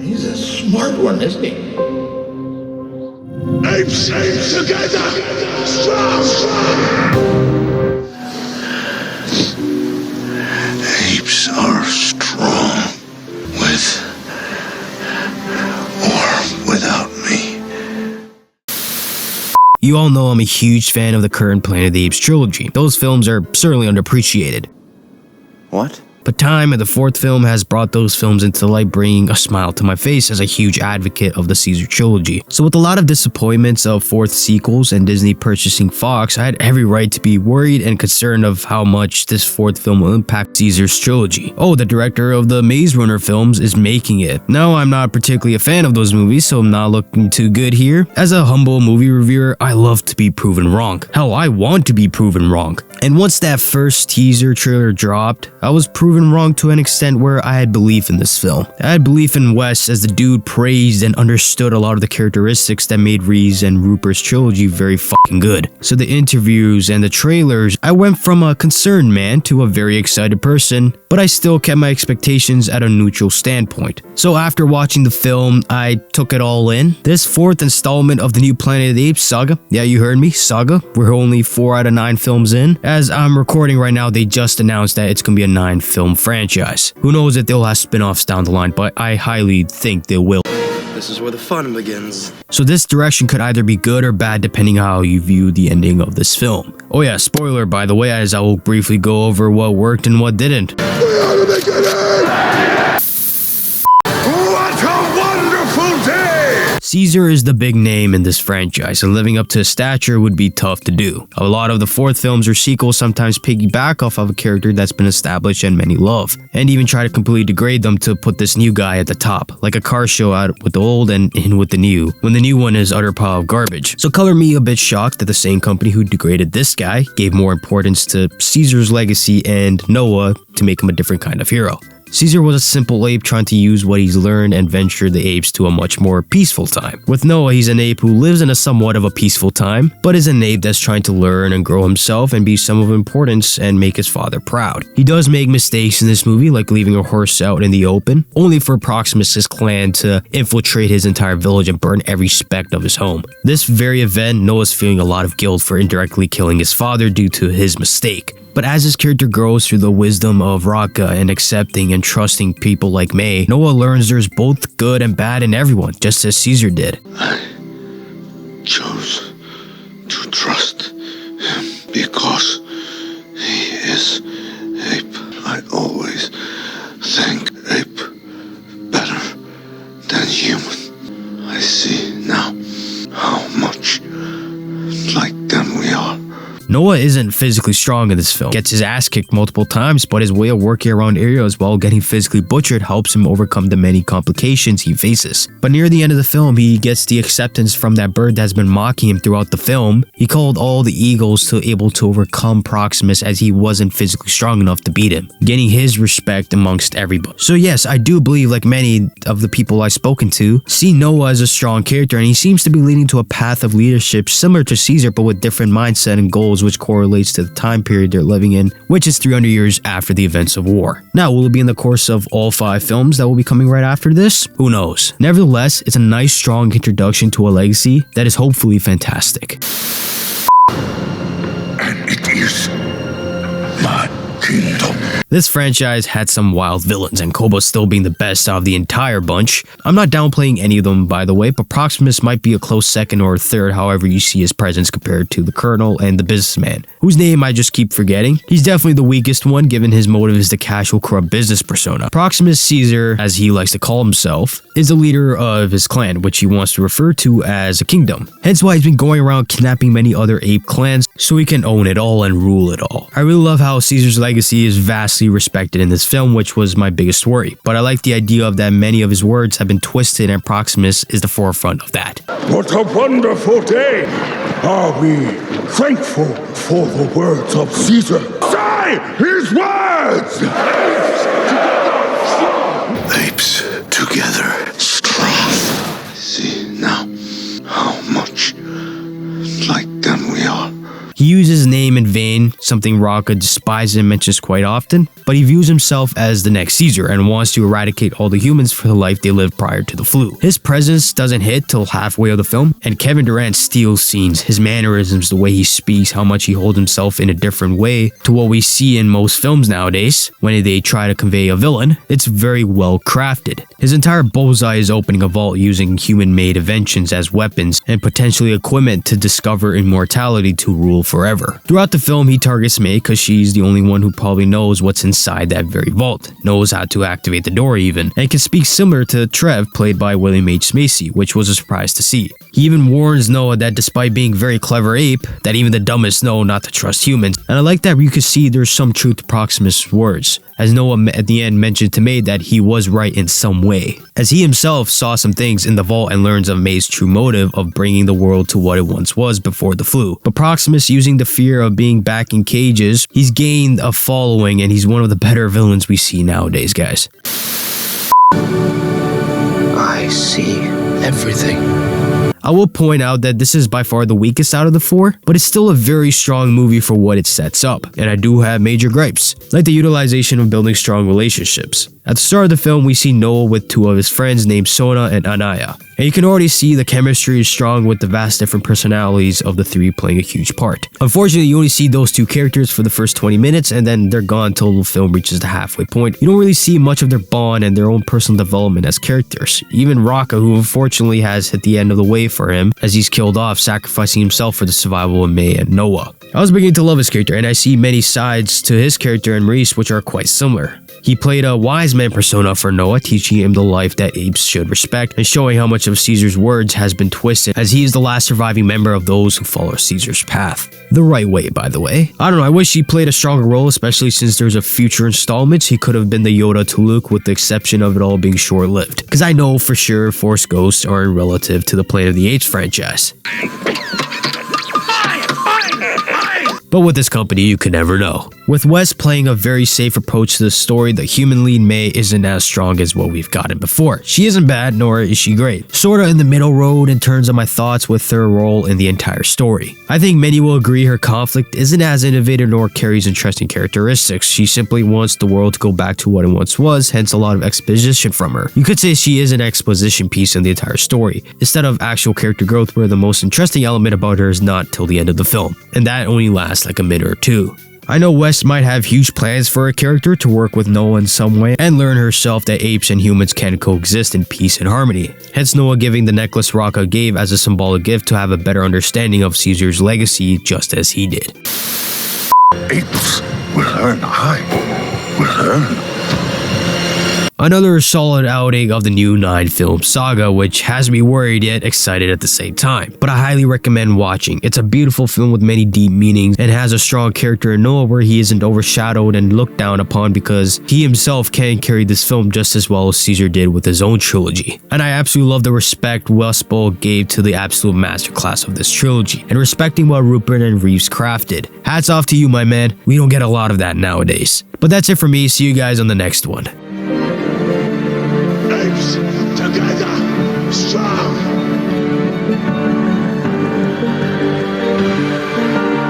He's a smart one, isn't he? Apes together! Strong! Apes are strong with or without me. You all know I'm a huge fan of the current Planet of the Apes trilogy. Those films are certainly underappreciated. What? But time and the fourth film has brought those films into light, bringing a smile to my face as a huge advocate of the Caesar trilogy. So with a lot of disappointments of fourth sequels and Disney purchasing Fox, I had every right to be worried and concerned of how much this fourth film will impact Caesar's trilogy. Oh, the director of the Maze Runner films is making it. No, I'm not particularly a fan of those movies, so I'm not looking too good here. As a humble movie reviewer, I love to be proven wrong. Hell, I want to be proven wrong. And once that first teaser trailer dropped, I was proven wrong to an extent where I had belief in this film. I had belief in Wes as the dude praised and understood a lot of the characteristics that made Reeves and Rupert's trilogy very fucking good. So the interviews and the trailers, I went from a concerned man to a very excited person, but I still kept my expectations at a neutral standpoint. So after watching the film, I took it all in. This fourth installment of the new Planet of the Apes saga, yeah, you heard me, saga, we're only 4 out of 9 films in. As I'm recording right now, they just announced that it's gonna be a 9-film franchise. Who knows if they'll have spin-offs down the line, but I highly think they will. This is where the fun begins. So this direction could either be good or bad depending how you view the ending of this film. Oh yeah, spoiler by the way, as I will briefly go over what worked and what didn't. We are the beginning! What a wonderful day! Caesar is the big name in this franchise, and living up to his stature would be tough to do. A lot of the fourth films or sequels sometimes piggyback off of a character that's been established and many love, and even try to completely degrade them to put this new guy at the top, like a car show out with the old and in with the new, when the new one is utter pile of garbage. So color me a bit shocked that the same company who degraded this guy gave more importance to Caesar's legacy and Noah to make him a different kind of hero. Caesar was a simple ape trying to use what he's learned and venture the apes to a much more peaceful time. With Noah, he's an ape who lives in a somewhat of a peaceful time, but is an ape that's trying to learn and grow himself and be some of importance and make his father proud. He does make mistakes in this movie, like leaving a horse out in the open, only for Proximus' clan to infiltrate his entire village and burn every speck of his home. This very event, Noah's feeling a lot of guilt for indirectly killing his father due to his mistake. But as his character grows through the wisdom of Raka and accepting and trusting people like May, Noah learns there's both good and bad in everyone, just as Caesar did. I chose to trust him because he is ape. I always think ape better than human. I see now how much like them we are. Noah isn't physically strong in this film, gets his ass kicked multiple times, but his way of working around areas while getting physically butchered helps him overcome the many complications he faces. But near the end of the film, he gets the acceptance from that bird that's been mocking him throughout the film. He called all the eagles to able to overcome Proximus as he wasn't physically strong enough to beat him, gaining his respect amongst everybody. So yes, I do believe, like many of the people I've spoken to, see Noah as a strong character, and he seems to be leading to a path of leadership similar to Caesar but with different mindset and goals, which correlates to the time period they're living in, which is 300 years after the events of war. Now, will it be in the course of all 5 films that will be coming right after this? Who knows? Nevertheless, it's a nice, strong introduction to a legacy that is hopefully fantastic. And it is my kingdom. This franchise had some wild villains, and Koba still being the best out of the entire bunch. I'm not downplaying any of them, by the way, but Proximus might be a close second or third, however you see his presence compared to the Colonel and the businessman, whose name I just keep forgetting. He's definitely the weakest one, given his motive is the casual corrupt business persona. Proximus Caesar, as he likes to call himself, is the leader of his clan, which he wants to refer to as a kingdom. Hence why he's been going around kidnapping many other ape clans so he can own it all and rule it all. I really love how Caesar's legacy is vastly respected in this film, which was my biggest worry. But I like the idea of that many of his words have been twisted, and Proximus is the forefront of that. What a wonderful day! Are we thankful for the words of Caesar? Say his words! Apes together, strong. See now how much like them we are. He used his name in vain, something Rocca despises and mentions quite often, but he views himself as the next Caesar and wants to eradicate all the humans for the life they lived prior to the flu. His presence doesn't hit till halfway of the film, and Kevin Durant steals scenes, his mannerisms, the way he speaks, how much he holds himself in a different way to what we see in most films nowadays when they try to convey a villain. It's very well crafted. His entire bullseye is opening a vault using human-made inventions as weapons and potentially equipment to discover immortality to rule forever. Throughout the film, he targets May because she's the only one who probably knows what's inside that very vault, knows how to activate the door even, and can speak similar to Trev, played by William H. Macy, which was a surprise to see. He even warns Noah that despite being very clever ape, that even the dumbest know not to trust humans, and I like that you could see there's some truth to Proximus' words, as Noah at the end mentioned to May that he was right in some way, as he himself saw some things in the vault and learns of May's true motive of bringing the world to what it once was before the flu. But Proximus, using the fear of being back in cages, he's gained a following and he's one of the better villains we see nowadays, guys. I see everything. I will point out that this is by far the weakest out of the four, but it's still a very strong movie for what it sets up, and I do have major gripes, like the utilization of building strong relationships. At the start of the film, we see Noah with two of his friends named Sona and Anaya, and you can already see the chemistry is strong with the vast different personalities of the three playing a huge part. Unfortunately, you only see those two characters for the first 20 minutes and then they're gone till the film reaches the halfway point. You don't really see much of their bond and their own personal development as characters. Even Rocca, who unfortunately has hit the end of the way for him as he's killed off, sacrificing himself for the survival of May and Noah. I was beginning to love his character, and I see many sides to his character and Maurice which are quite similar. He played a wise man persona for Noah, teaching him the life that apes should respect and showing how much of Caesar's words has been twisted, as he is the last surviving member of those who follow Caesar's path. The right way, by the way. I don't know, I wish he played a stronger role, especially since there's a future installments. He could have been the Yoda to Luke, with the exception of it all being short-lived. Because I know for sure Force Ghosts are relative to the Planet of the Apes franchise. But with this company, you can never know. With Wes playing a very safe approach to the story, the human lead May isn't as strong as what we've gotten before. She isn't bad, nor is she great. Sorta in the middle road in terms of my thoughts with her role in the entire story. I think many will agree her conflict isn't as innovative nor carries interesting characteristics. She simply wants the world to go back to what it once was, hence a lot of exposition from her. You could say she is an exposition piece in the entire story, instead of actual character growth, where the most interesting element about her is not till the end of the film, and that only lasts like a minute or two. I know Wes might have huge plans for a character to work with Noah in some way and learn herself that apes and humans can coexist in peace and harmony. Hence Noah giving the necklace Rocca gave as a symbolic gift to have a better understanding of Caesar's legacy, just as he did. Apes will learn. I will learn. Another solid outing of the new 9-film saga, which has me worried yet excited at the same time. But I highly recommend watching. It's a beautiful film with many deep meanings and has a strong character in Noah where he isn't overshadowed and looked down upon, because he himself can carry this film just as well as Caesar did with his own trilogy. And I absolutely love the respect Wes gave to the absolute masterclass of this trilogy and respecting what Rupert and Reeves crafted. Hats off to you, my man. We don't get a lot of that nowadays. But that's it for me. See you guys on the next one. Apes together, strong.